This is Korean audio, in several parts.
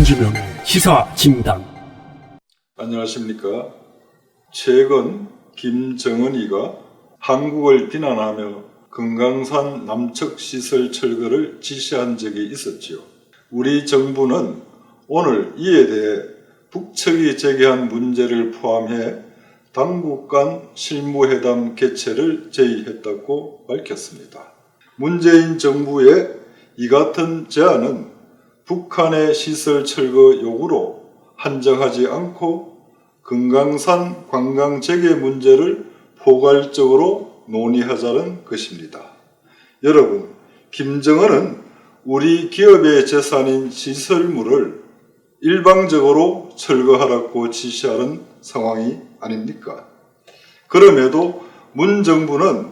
전지명의 시사진단. 안녕하십니까. 최근 김정은이가 한국을 비난하며 금강산 남측시설 철거를 지시한 적이 있었지요. 우리 정부는 오늘 이에 대해 북측이 제기한 문제를 포함해 당국 간 실무회담 개최를 제의했다고 밝혔습니다. 문재인 정부의 이 같은 제안은 북한의 시설 철거 요구로 한정하지 않고 금강산 관광 재개 문제를 포괄적으로 논의하자는 것입니다. 여러분, 김정은은 우리 기업의 재산인 시설물을 일방적으로 철거하라고 지시하는 상황이 아닙니까? 그럼에도 문 정부는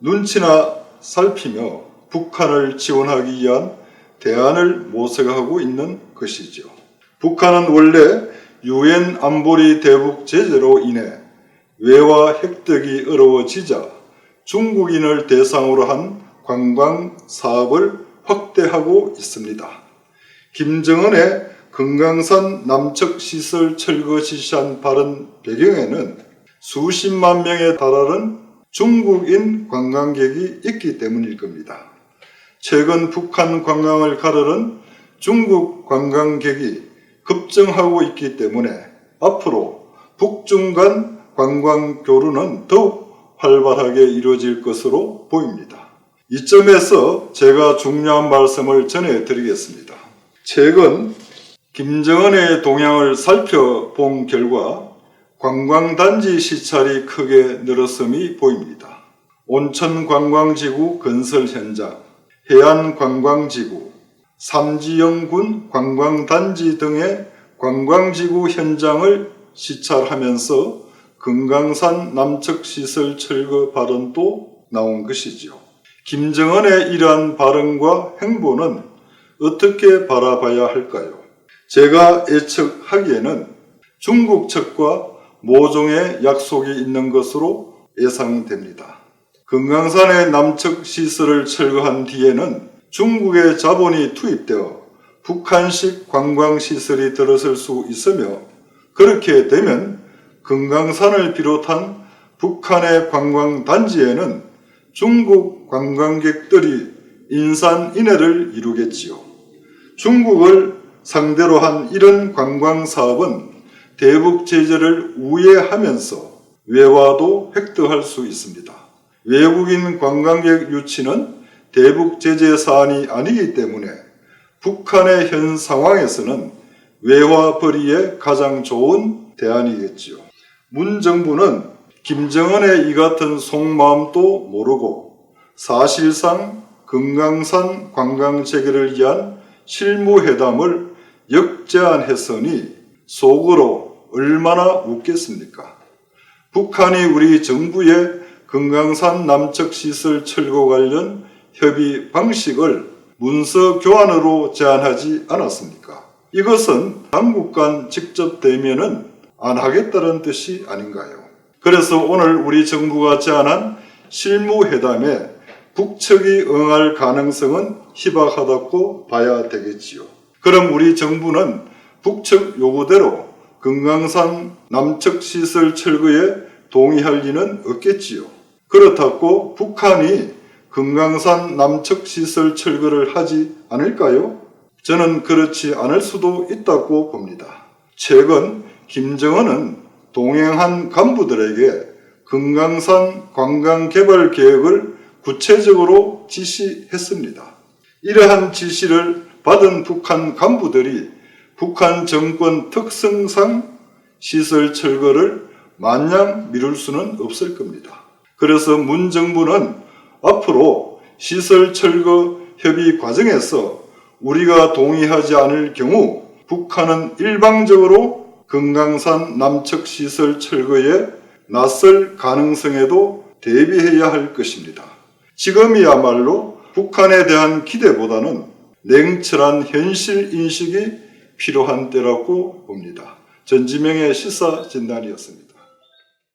눈치나 살피며 북한을 지원하기 위한 대안을 모색하고 있는 것이죠. 북한은 원래 유엔 안보리 대북 제재로 인해 외화 획득이 어려워지자 중국인을 대상으로 한 관광 사업을 확대하고 있습니다. 김정은의 금강산 남측 시설 철거 지시한 발언 배경에는 수십만 명에 달하는 중국인 관광객이 있기 때문일 겁니다. 최근 북한 관광을 가르는 중국 관광객이 급증하고 있기 때문에 앞으로 북중 간 관광 교류는 더욱 활발하게 이루어질 것으로 보입니다. 이점에서 제가 중요한 말씀을 전해드리겠습니다. 최근 김정은의 동향을 살펴본 결과 관광단지 시찰이 크게 늘었음이 보입니다. 온천관광지구 건설 현장, 해안관광지구, 삼지영군 관광단지 등의 관광지구 현장을 시찰하면서 금강산 남측 시설 철거 발언도 나온 것이지요. 김정은의 이러한 발언과 행보는 어떻게 바라봐야 할까요? 제가 예측하기에는 중국 측과 모종의 약속이 있는 것으로 예상됩니다. 금강산의 남측 시설을 철거한 뒤에는 중국의 자본이 투입되어 북한식 관광시설이 들어설 수 있으며, 그렇게 되면 금강산을 비롯한 북한의 관광단지에는 중국 관광객들이 인산인해를 이루겠지요. 중국을 상대로 한 이런 관광사업은 대북 제재를 우회하면서 외화도 획득할 수 있습니다. 외국인 관광객 유치는 대북 제재 사안이 아니기 때문에 북한의 현 상황에서는 외화 벌이에 가장 좋은 대안이겠지요. 문 정부는 김정은의 이 같은 속마음도 모르고 사실상 금강산 관광 재개를 위한 실무회담을 역제안했으니 속으로 얼마나 웃겠습니까? 북한이 우리 정부의 금강산 남측 시설 철거 관련 협의 방식을 문서 교환으로 제안하지 않았습니까? 이것은 당국 간 직접 대면은 안 하겠다는 뜻이 아닌가요? 그래서 오늘 우리 정부가 제안한 실무회담에 북측이 응할 가능성은 희박하다고 봐야 되겠지요. 그럼 우리 정부는 북측 요구대로 금강산 남측 시설 철거에 동의할 리는 없겠지요. 그렇다고 북한이 금강산 남측 시설 철거를 하지 않을까요? 저는 그렇지 않을 수도 있다고 봅니다. 최근 김정은은 동행한 간부들에게 금강산 관광개발 계획을 구체적으로 지시했습니다. 이러한 지시를 받은 북한 간부들이 북한 정권 특성상 시설 철거를 마냥 미룰 수는 없을 겁니다. 그래서 문 정부는 앞으로 시설 철거 협의 과정에서 우리가 동의하지 않을 경우 북한은 일방적으로 금강산 남측 시설 철거에 나설 가능성에도 대비해야 할 것입니다. 지금이야말로 북한에 대한 기대보다는 냉철한 현실 인식이 필요한 때라고 봅니다. 전지명의 시사진단이었습니다.